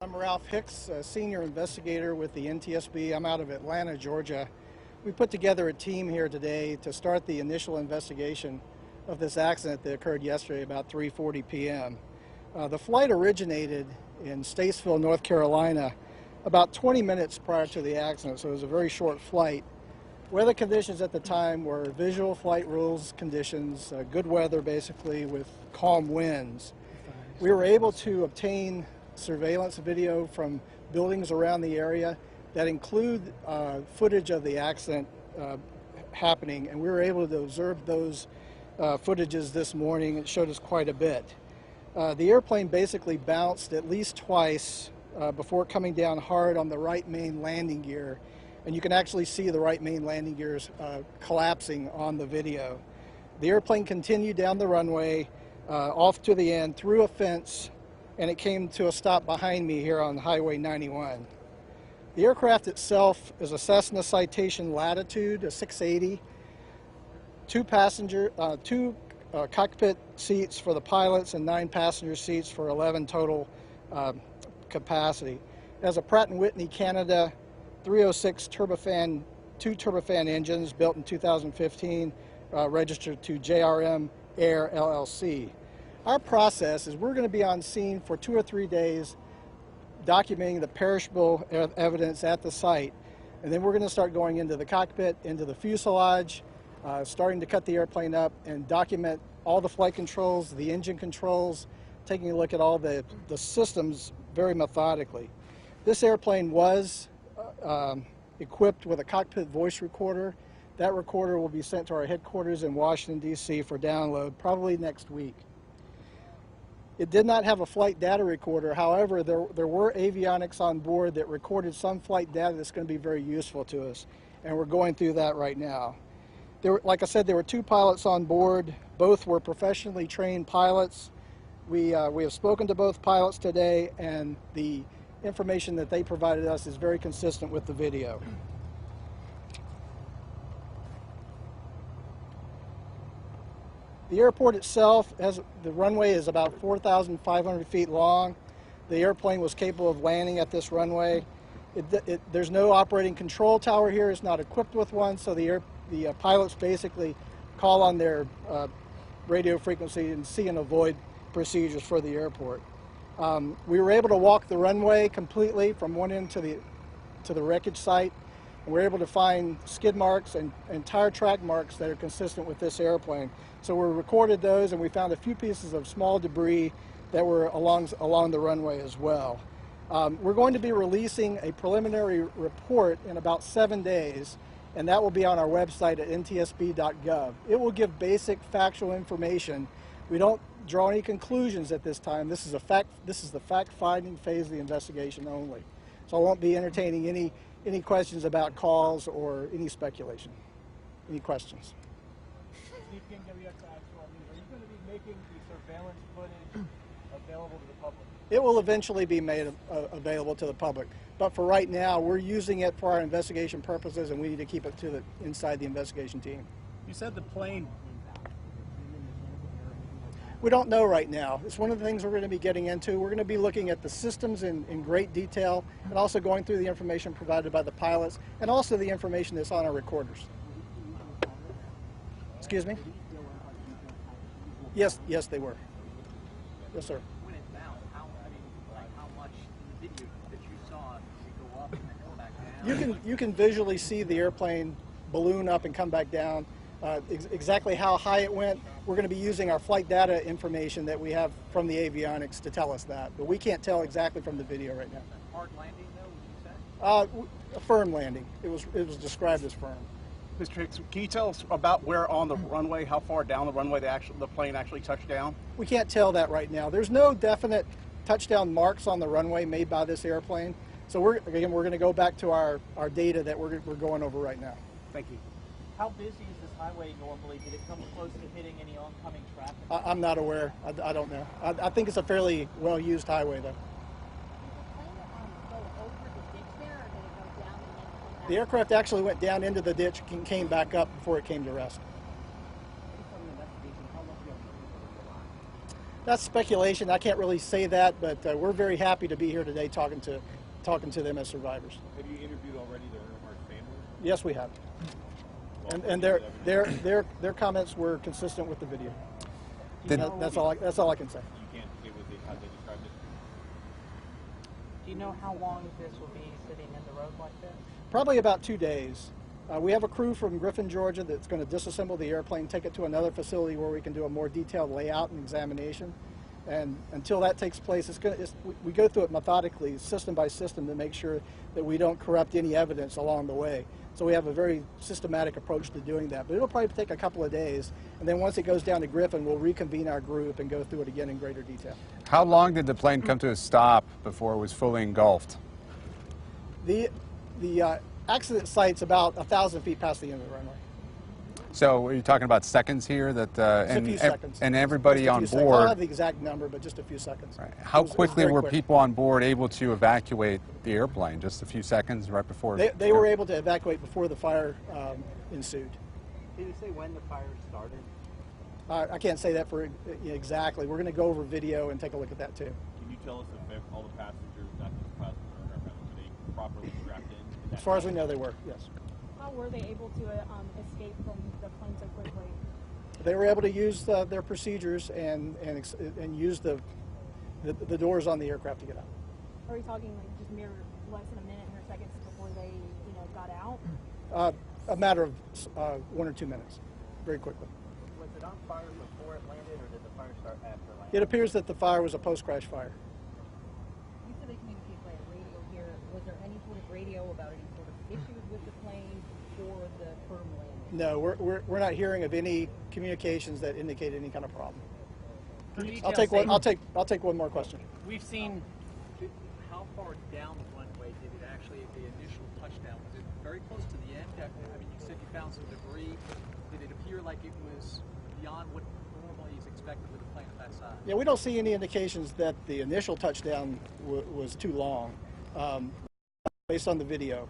I'm Ralph Hicks, a senior investigator with the NTSB. I'm out of Atlanta, Georgia. We put together a team here today to start the initial investigation of this accident that occurred yesterday about 3:40 p.m. The flight originated in Statesville, North Carolina, about 20 minutes prior to the accident, so it was a very short flight. Weather conditions at the time were visual flight rules conditions, good weather basically with calm winds. We were able to obtain surveillance video from buildings around the area that include footage of the accident happening, and we were able to observe those footages this morning. It showed us quite a bit. The airplane basically bounced at least twice before coming down hard on the right main landing gear, and you can actually see the right main landing gears collapsing on the video. The airplane continued down the runway off to the end through a fence, and it came to a stop behind me here on Highway 91. The aircraft itself is a Cessna Citation Latitude, a 680, two cockpit seats for the pilots and 9 passenger seats for 11 total capacity. It has a Pratt & Whitney Canada 306 turbofan, 2 turbofan engines built in 2015, registered to JRM Air LLC. Our process is we're going to be on scene for 2 or 3 days documenting the perishable evidence at the site, and then we're going to start going into the cockpit, into the fuselage, starting to cut the airplane up and document all the flight controls, the engine controls, taking a look at all the systems very methodically. This airplane was equipped with a cockpit voice recorder. That recorder will be sent to our headquarters in Washington, D.C. for download probably next week. It did not have a flight data recorder. However, there were avionics on board that recorded some flight data that's going to be very useful to us, and we're going through that right now. Like I said, there were 2 pilots on board. Both were professionally trained pilots. We have spoken to both pilots today, and the information that they provided us is very consistent with the video. The airport itself, the runway is about 4,500 feet long. The airplane was capable of landing at this runway. There's no operating control tower here. It's not equipped with one, so the pilots basically call on their radio frequency and see and avoid procedures for the airport. We were able to walk the runway completely from one end to the wreckage site. And we're able to find skid marks and tire track marks that are consistent with this airplane. So we recorded those, and we found a few pieces of small debris that were along the runway as well. We're going to be releasing a preliminary report in about 7 days, and that will be on our website at ntsb.gov. It will give basic factual information. We don't draw any conclusions at this time. This is the fact-finding phase of the investigation only. So I won't be entertaining any questions about calls or any speculation. Any questions? Are you going to be making the surveillance footage available to the public? It will eventually be made available to the public, but for right now, we're using it for our investigation purposes, and we need to keep it inside the investigation team. You said the plane. We don't know right now. It's one of the things we're going to be getting into. We're going to be looking at the systems in great detail, and also going through the information provided by the pilots, and also the information that's on our recorders. Excuse me? Yes, they were. Yes, sir. When it bounced, how much did you saw go up and come back down? You can visually see the airplane balloon up and come back down. Exactly how high it went, we're going to be using our flight data information that we have from the avionics to tell us that, but we can't tell exactly from the video right now. Hard landing, though, would you say? A firm landing. It was described as firm. Mr. Hicks, can you tell us about where on the runway, how far down the runway the plane actually touched down? We can't tell that right now. There's no definite touchdown marks on the runway made by this airplane, so we're going to go back to our data that we're going over right now. Thank you. How busy is this highway normally? Did it come close to hitting any oncoming traffic? I'm not aware. I don't know. I think it's a fairly well-used highway, though. The aircraft actually went down into the ditch and came back up before it came to rest. That's speculation. I can't really say that, but we're very happy to be here today talking to them as survivors. Have you interviewed already the Earnhardt family? Yes, we have. And their comments were consistent with the video. That's all I can say. You can't say how they described it? Do you know how long this will be sitting in the road like this? Probably about 2 days. We have a crew from Griffin, Georgia that's going to disassemble the airplane, take it to another facility where we can do a more detailed layout and examination. And until that takes place, we go through it methodically, system by system, to make sure that we don't corrupt any evidence along the way. So we have a very systematic approach to doing that. But it'll probably take a couple of days. And then once it goes down to Griffin, we'll reconvene our group and go through it again in greater detail. How long did the plane come to a stop before it was fully engulfed? The accident site's about 1,000 feet past the end of the runway. So are you talking about seconds here? Just a few seconds. And everybody on I don't board. have the exact number, but just a few seconds. Right. How quickly were quick. people on board able to evacuate the airplane? Just a few seconds right before? They were able to evacuate before the fire ensued. Did you say when the fire started? I can't say that for exactly. We're going to go over video and take a look at that too. Can you tell us if all the passengers, not just the passengers, were they properly strapped in? As far as we know, they were, yes. How were they able to escape from the plane so quickly? They were able to use their procedures and use the doors on the aircraft to get out. Are we talking like just mere less than a minute or seconds before they, got out? A matter of 1 or 2 minutes, very quickly. Was it on fire before it landed, or did the fire start after landing? It appears that the fire was a post-crash fire. You said they communicate by radio here. Was there any sort of radio about any sort of issues with the plane or the firm landing? No, we're not hearing of any communications that indicate any kind of problem. I'll take one more question. We've seen. How far down the runway did it actually, the initial touchdown? Was it very close to the end? I mean, you said you found some debris. Did it appear like it was beyond what normally is expected with a plane of that size? Yeah, we don't see any indications that the initial touchdown was too long, based on the video.